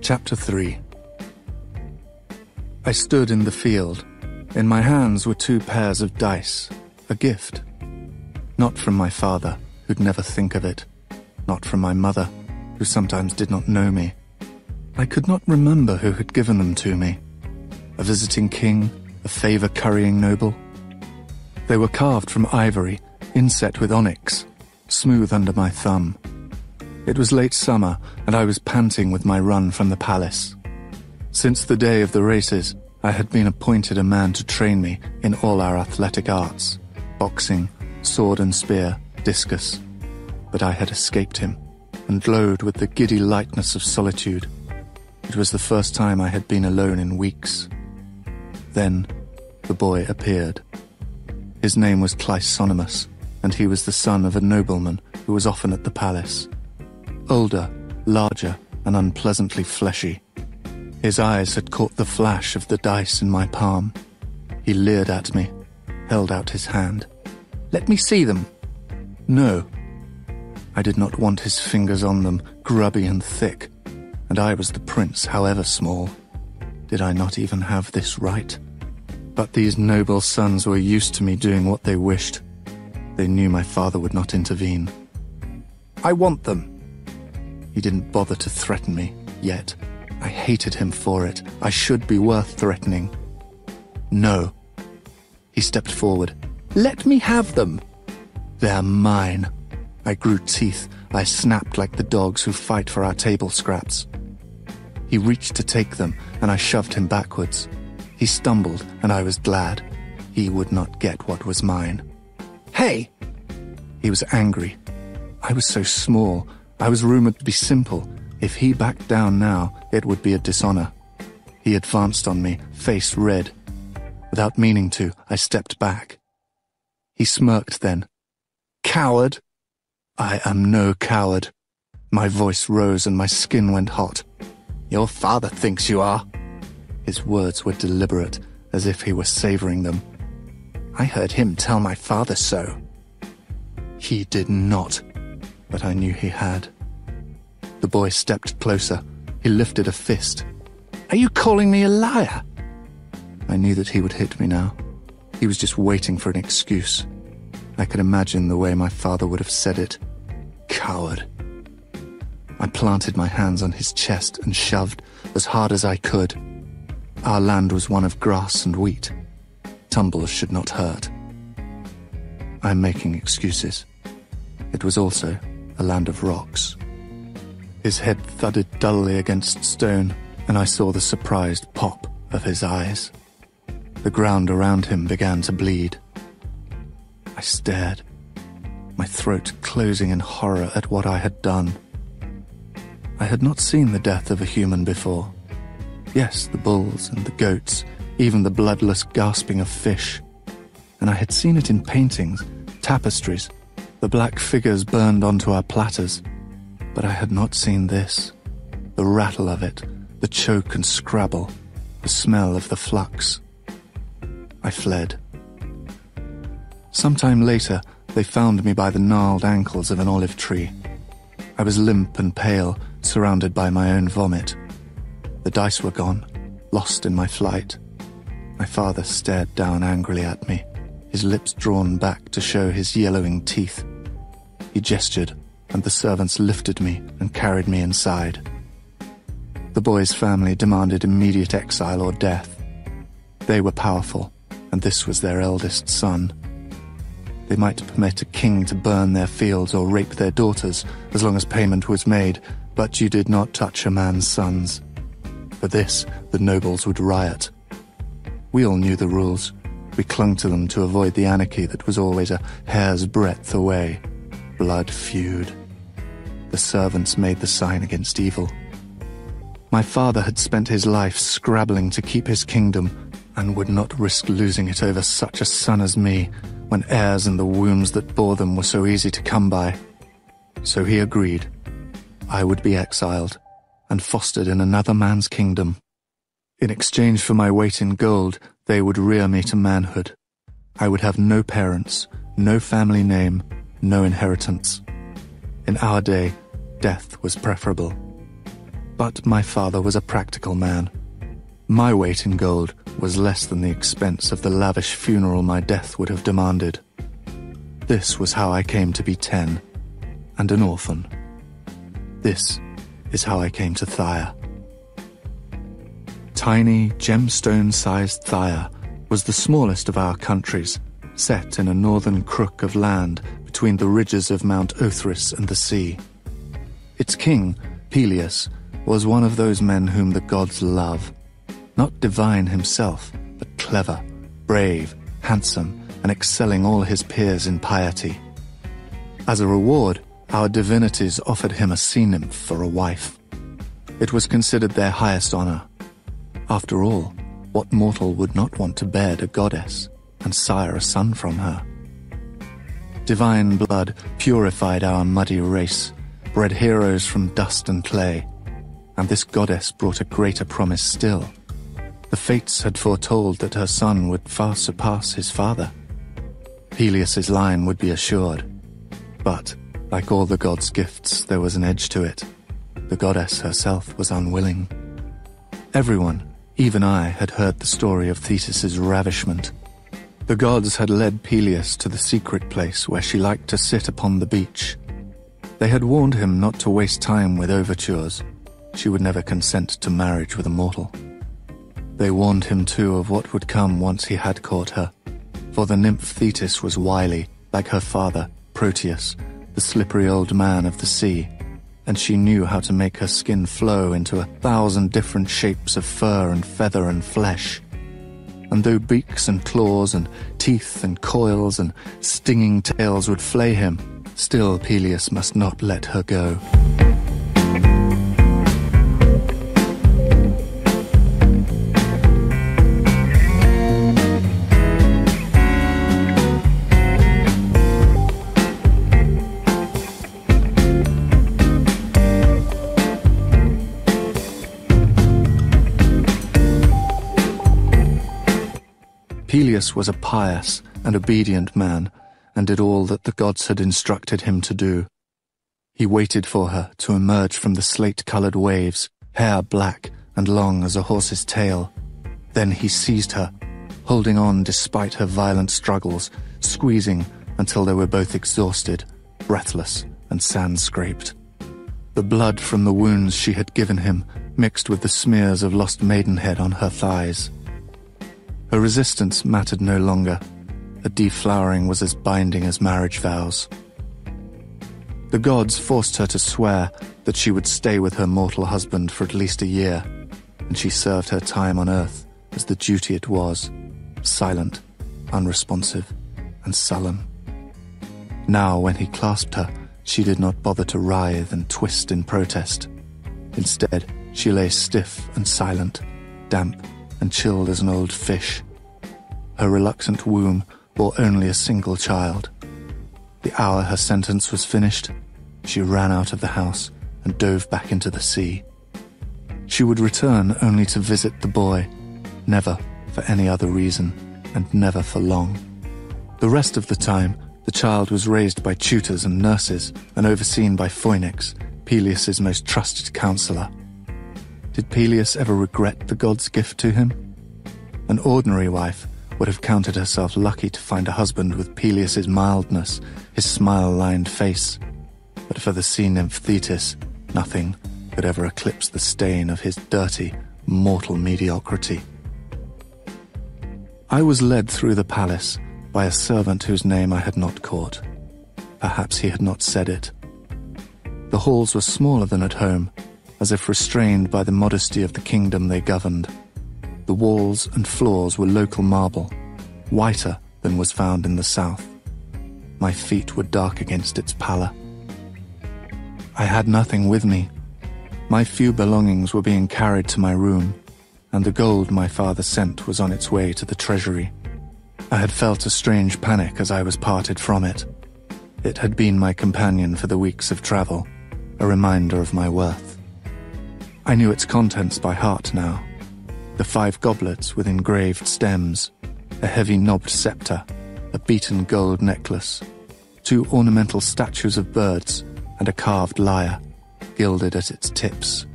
Chapter 3. I stood in the field. In my hands were 2 pairs of dice, a gift. Not from my father, who'd never think of it. Not from my mother, who sometimes did not know me. I could not remember who had given them to me. A visiting king, a favor-currying noble. They were carved from ivory, inset with onyx, smooth under my thumb. It was late summer, and I was panting with my run from the palace. Since the day of the races, I had been appointed a man to train me in all our athletic arts, boxing, sword and spear, discus. But I had escaped him, and glowed with the giddy lightness of solitude. It was the first time I had been alone in weeks. Then, the boy appeared. His name was Cleisonimus, and he was the son of a nobleman who was often at the palace. Older, larger, and unpleasantly fleshy. His eyes had caught the flash of the dice in my palm. He leered at me, held out his hand. "Let me see them." No. I did not want his fingers on them, grubby and thick, and I was the prince, however small. Did I not even have this right? But these noble sons were used to me doing what they wished. They knew my father would not intervene. "I want them." He didn't bother to threaten me, yet. I hated him for it. I should be worth threatening. No. He stepped forward. "Let me have them." "They're mine." I grew teeth. I snapped like the dogs who fight for our table scraps. He reached to take them, and I shoved him backwards. He stumbled, and I was glad. He would not get what was mine. "Hey!" He was angry. I was so small. I was rumored to be simple. If he backed down now, it would be a dishonor. He advanced on me, face red. Without meaning to, I stepped back. He smirked then. "Coward!" "I am no coward." My voice rose and my skin went hot. "Your father thinks you are." His words were deliberate, as if he were savoring them. "I heard him tell my father so." He did not, but I knew he had. The boy stepped closer. He lifted a fist. "Are you calling me a liar?" I knew that he would hit me now. He was just waiting for an excuse. I could imagine the way my father would have said it. Coward. I planted my hands on his chest and shoved as hard as I could. Our land was one of grass and wheat. Tumbles should not hurt. I'm making excuses. It was also a land of rocks. His head thudded dully against stone, and I saw the surprised pop of his eyes. The ground around him began to bleed. I stared, my throat closing in horror at what I had done. I had not seen the death of a human before. Yes, the bulls and the goats, even the bloodless gasping of fish. And I had seen it in paintings, tapestries, the black figures burned onto our platters. But I had not seen this. The rattle of it, the choke and scrabble, the smell of the flux. I fled. Sometime later, they found me by the gnarled ankles of an olive tree. I was limp and pale, surrounded by my own vomit. The dice were gone, lost in my flight. My father stared down angrily at me, his lips drawn back to show his yellowing teeth. He gestured, and the servants lifted me and carried me inside. The boy's family demanded immediate exile or death. They were powerful, and this was their eldest son. They might permit a king to burn their fields or rape their daughters as long as payment was made, but you did not touch a man's sons. For this, the nobles would riot. We all knew the rules. We clung to them to avoid the anarchy that was always a hair's breadth away. Blood feud. The servants made the sign against evil. My father had spent his life scrabbling to keep his kingdom and would not risk losing it over such a son as me when heirs and the wombs that bore them were so easy to come by. So he agreed. I would be exiled and fostered in another man's kingdom. In exchange for my weight in gold, they would rear me to manhood. I would have no parents, no family name, no inheritance. In our day, death was preferable. But my father was a practical man. My weight in gold was less than the expense of the lavish funeral my death would have demanded. This was how I came to be 10, and an orphan. This is how I came to Thyre. Tiny, gemstone-sized Thyre was the smallest of our countries, set in a northern crook of land between the ridges of Mount Othrys and the sea. Its king, Peleus, was one of those men whom the gods love. Not divine himself, but clever, brave, handsome, and excelling all his peers in piety. As a reward, our divinities offered him a sea nymph for a wife. It was considered their highest honor. After all, what mortal would not want to bed a goddess and sire a son from her? Divine blood purified our muddy race, bred heroes from dust and clay, and this goddess brought a greater promise still. The fates had foretold that her son would far surpass his father. Peleus's line would be assured. But, like all the gods' gifts, there was an edge to it. The goddess herself was unwilling. Everyone, even I, had heard the story of Thetis's ravishment. The gods had led Peleus to the secret place where she liked to sit upon the beach. They had warned him not to waste time with overtures. She would never consent to marriage with a mortal. They warned him too of what would come once he had caught her, for the nymph Thetis was wily, like her father, Proteus, the slippery old man of the sea, and she knew how to make her skin flow into 1,000 different shapes of fur and feather and flesh. And though beaks and claws and teeth and coils and stinging tails would flay him, still Peleus must not let her go. Peleus was a pious and obedient man, and did all that the gods had instructed him to do. He waited for her to emerge from the slate-colored waves, hair black and long as a horse's tail. Then he seized her, holding on despite her violent struggles, squeezing until they were both exhausted, breathless and sand-scraped. The blood from the wounds she had given him mixed with the smears of lost maidenhead on her thighs. Her resistance mattered no longer. A deflowering was as binding as marriage vows. The gods forced her to swear that she would stay with her mortal husband for at least a year, and she served her time on earth as the duty it was, silent, unresponsive, and sullen. Now, when he clasped her, she did not bother to writhe and twist in protest. Instead, she lay stiff and silent, damp and chilled as an old fish. Her reluctant womb bore only a single child. The hour her sentence was finished, she ran out of the house and dove back into the sea. She would return only to visit the boy, never for any other reason, and never for long. The rest of the time, the child was raised by tutors and nurses and overseen by Phoenix, Peleus's most trusted counselor. Did Peleus ever regret the god's gift to him? An ordinary wife would have counted herself lucky to find a husband with Peleus's mildness, his smile-lined face. But for the sea nymph Thetis, nothing could ever eclipse the stain of his dirty, mortal mediocrity. I was led through the palace by a servant whose name I had not caught. Perhaps he had not said it. The halls were smaller than at home, as if restrained by the modesty of the kingdom they governed. The walls and floors were local marble, whiter than was found in the south. My feet were dark against its pallor. I had nothing with me. My few belongings were being carried to my room, and the gold my father sent was on its way to the treasury. I had felt a strange panic as I was parted from it. It had been my companion for the weeks of travel, a reminder of my worth. I knew its contents by heart now. The 5 goblets with engraved stems, a heavy knobbed scepter, a beaten gold necklace, 2 ornamental statues of birds, and a carved lyre, gilded at its tips.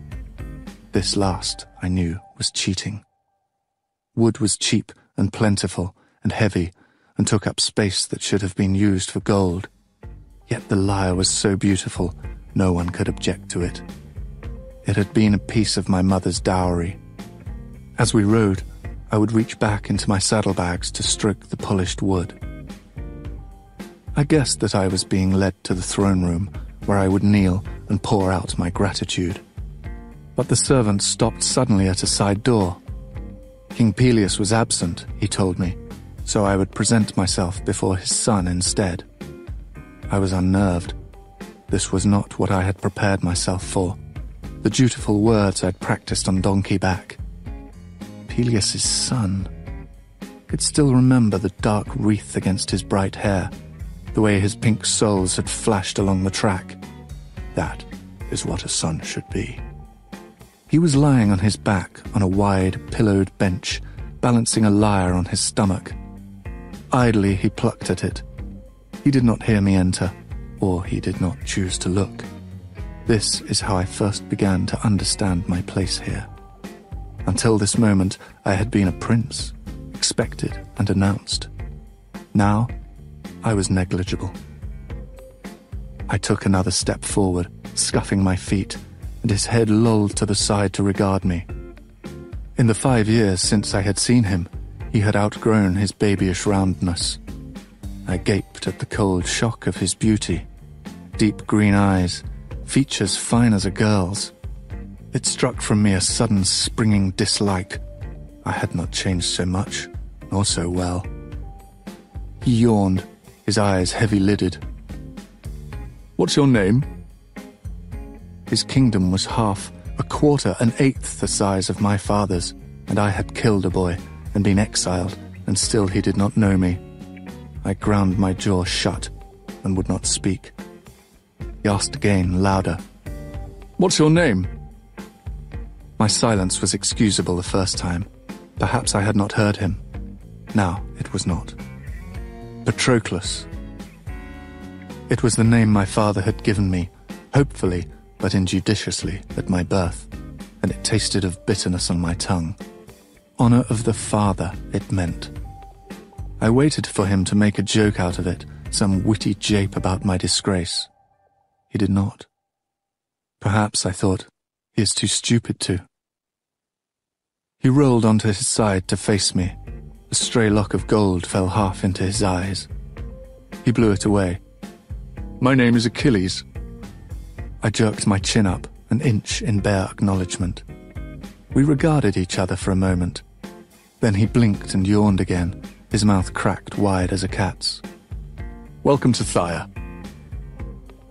This last, I knew, was cheating. Wood was cheap and plentiful and heavy and took up space that should have been used for gold. Yet the lyre was so beautiful, no one could object to it. It had been a piece of my mother's dowry. As we rode, I would reach back into my saddlebags to stroke the polished wood. I guessed that I was being led to the throne room, where I would kneel and pour out my gratitude. But the servant stopped suddenly at a side door. King Pelias was absent, he told me, so I would present myself before his son instead. I was unnerved. This was not what I had prepared myself for. The dutiful words I'd practiced on donkey back. Pelias's son. I could still remember the dark wreath against his bright hair, the way his pink soles had flashed along the track. That is what a son should be. He was lying on his back on a wide, pillowed bench, balancing a lyre on his stomach. Idly he plucked at it. He did not hear me enter, or he did not choose to look. This is how I first began to understand my place here. Until this moment, I had been a prince, expected and announced. Now, I was negligible. I took another step forward, scuffing my feet, and his head lolled to the side to regard me. In the 5 years since I had seen him, he had outgrown his babyish roundness. I gaped at the cold shock of his beauty. Deep green eyes, features fine as a girl's. It struck from me a sudden springing dislike. I had not changed so much, nor so well. He yawned, his eyes heavy-lidded. "What's your name?" His kingdom was half, a quarter, an eighth the size of my father's, and I had killed a boy and been exiled, and still he did not know me. I ground my jaw shut and would not speak. He asked again, louder. "What's your name?" My silence was excusable the first time. Perhaps I had not heard him. Now it was not. Patroclus. It was the name my father had given me, hopefully, but injudiciously, at my birth, and it tasted of bitterness on my tongue. Honor of the father, it meant. I waited for him to make a joke out of it, some witty jape about my disgrace. He did not. Perhaps, I thought, he is too stupid to. He rolled onto his side to face me. A stray lock of gold fell half into his eyes. He blew it away. "My name is Achilles." I jerked my chin up, an inch in bare acknowledgement. We regarded each other for a moment. Then he blinked and yawned again, his mouth cracked wide as a cat's. "Welcome to Tyre."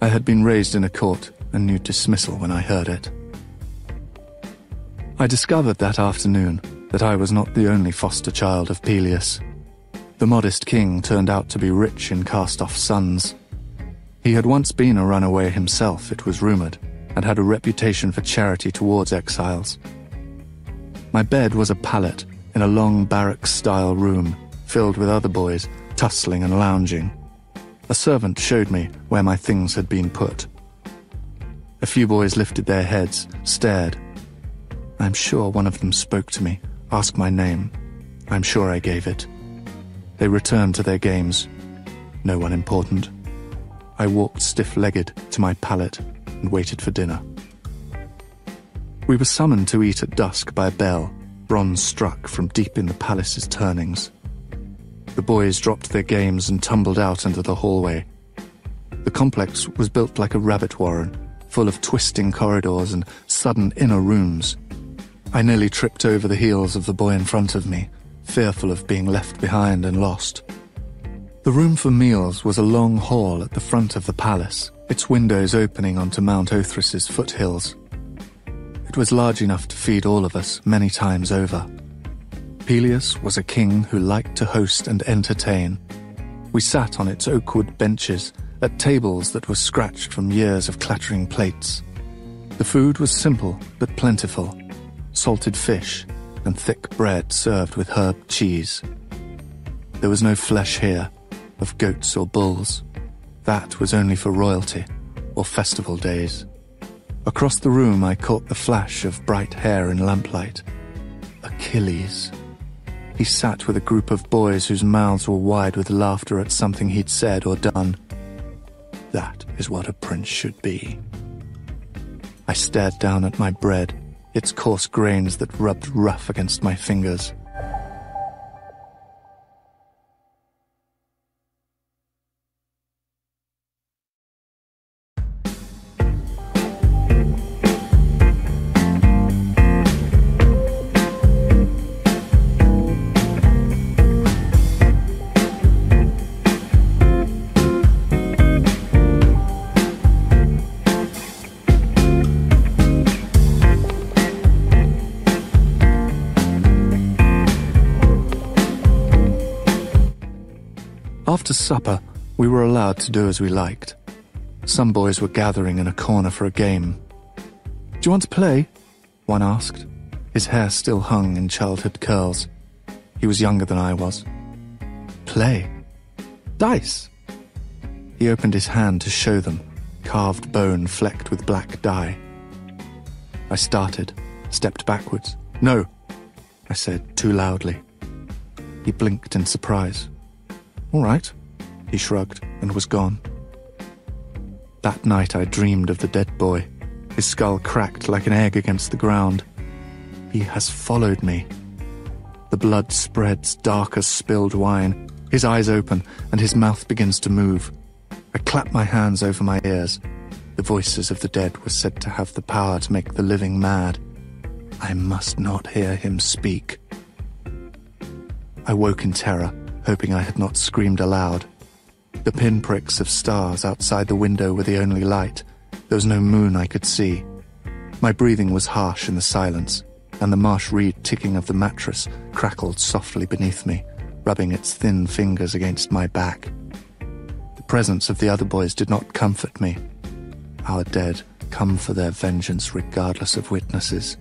I had been raised in a court and knew dismissal when I heard it. I discovered that afternoon that I was not the only foster child of Pelias. The modest king turned out to be rich in cast-off sons. He had once been a runaway himself, it was rumored, and had a reputation for charity towards exiles. My bed was a pallet in a long barrack-style room, filled with other boys, tussling and lounging. A servant showed me where my things had been put. A few boys lifted their heads, stared. I'm sure one of them spoke to me, asked my name. I'm sure I gave it. They returned to their games. No one important. I walked stiff-legged to my pallet and waited for dinner. We were summoned to eat at dusk by a bell, bronze struck from deep in the palace's turnings. The boys dropped their games and tumbled out into the hallway. The complex was built like a rabbit warren, full of twisting corridors and sudden inner rooms. I nearly tripped over the heels of the boy in front of me, fearful of being left behind and lost. The room for meals was a long hall at the front of the palace, its windows opening onto Mount Othrys's foothills. It was large enough to feed all of us many times over. Pelias was a king who liked to host and entertain. We sat on its oakwood benches, at tables that were scratched from years of clattering plates. The food was simple but plentiful. Salted fish and thick bread served with herb cheese. There was no flesh here, of goats or bulls. That was only for royalty or festival days. Across the room I caught the flash of bright hair in lamplight. Achilles. He sat with a group of boys whose mouths were wide with laughter at something he'd said or done. That is what a prince should be. I stared down at my bread, its coarse grains that rubbed rough against my fingers. After supper, we were allowed to do as we liked. Some boys were gathering in a corner for a game. "Do you want to play?" one asked. His hair still hung in childhood curls. He was younger than I was. "Play? Dice?" He opened his hand to show them, carved bone flecked with black dye. I started, stepped backwards. "No," I said too loudly. He blinked in surprise. "All right," he shrugged and was gone. That night I dreamed of the dead boy, his skull cracked like an egg against the ground. He has followed me. The blood spreads dark as spilled wine. His eyes open and his mouth begins to move. I clap my hands over my ears. The voices of the dead were said to have the power to make the living mad. I must not hear him speak. I woke in terror, hoping I had not screamed aloud. The pinpricks of stars outside the window were the only light. There was no moon I could see. My breathing was harsh in the silence, and the marsh reed ticking of the mattress crackled softly beneath me, rubbing its thin fingers against my back. The presence of the other boys did not comfort me. Our dead come for their vengeance regardless of witnesses.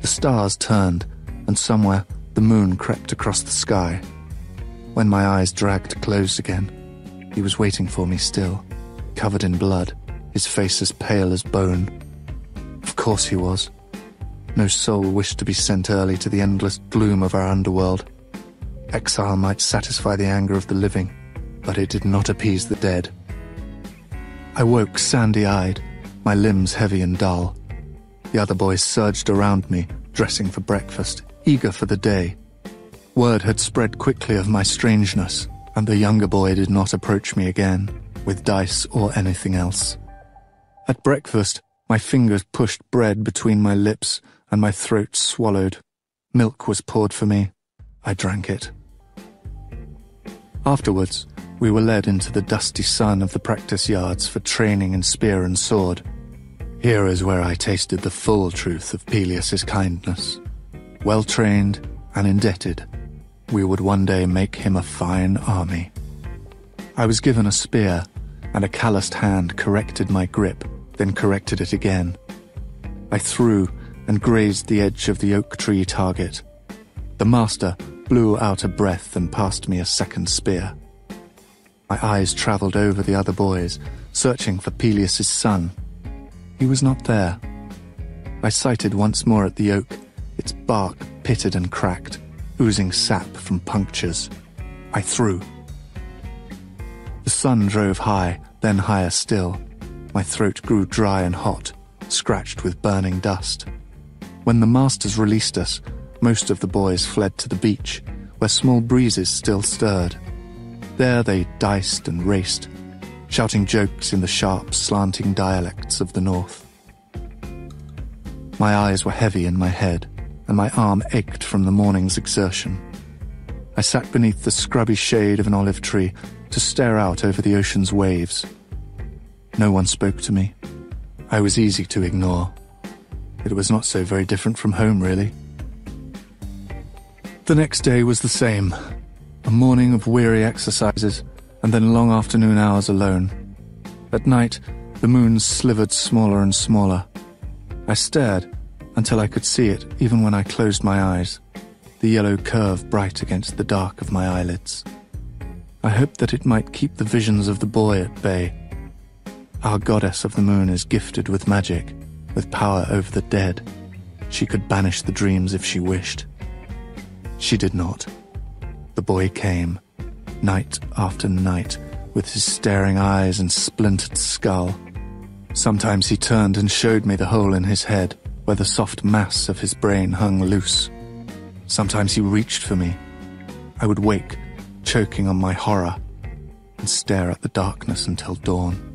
The stars turned, and somewhere the moon crept across the sky. When my eyes dragged closed again, he was waiting for me still, covered in blood, his face as pale as bone. Of course he was. No soul wished to be sent early to the endless gloom of our underworld. Exile might satisfy the anger of the living, but it did not appease the dead. I woke sandy-eyed, my limbs heavy and dull. The other boys surged around me, dressing for breakfast, eager for the day. Word had spread quickly of my strangeness, and the younger boy did not approach me again, with dice or anything else. At breakfast, my fingers pushed bread between my lips, and my throat swallowed. Milk was poured for me. I drank it. Afterwards, we were led into the dusty sun of the practice yards for training in spear and sword. Here is where I tasted the full truth of Peleus's kindness. Well-trained and indebted, we would one day make him a fine army. I was given a spear, and a calloused hand corrected my grip, then corrected it again. I threw and grazed the edge of the oak tree target. The master blew out a breath and passed me a second spear. My eyes travelled over the other boys, searching for Peleus's son. He was not there. I sighted once more at the oak, its bark pitted and cracked, oozing sap from punctures. I threw. The sun drove high, then higher still. My throat grew dry and hot, scratched with burning dust. When the masters released us, most of the boys fled to the beach, where small breezes still stirred. There they diced and raced, shouting jokes in the sharp, slanting dialects of the north. My eyes were heavy in my head, and my arm ached from the morning's exertion. I sat beneath the scrubby shade of an olive tree to stare out over the ocean's waves. No one spoke to me. I was easy to ignore. It was not so very different from home, really. The next day was the same. A morning of weary exercises, and then long afternoon hours alone. At night, the moon slivered smaller and smaller. I stared until I could see it even when I closed my eyes, the yellow curve bright against the dark of my eyelids. I hoped that it might keep the visions of the boy at bay. Our goddess of the moon is gifted with magic, with power over the dead. She could banish the dreams if she wished. She did not. The boy came, night after night, with his staring eyes and splintered skull. Sometimes he turned and showed me the hole in his head, where the soft mass of his brain hung loose. Sometimes he reached for me. I would wake, choking on my horror, and stare at the darkness until dawn.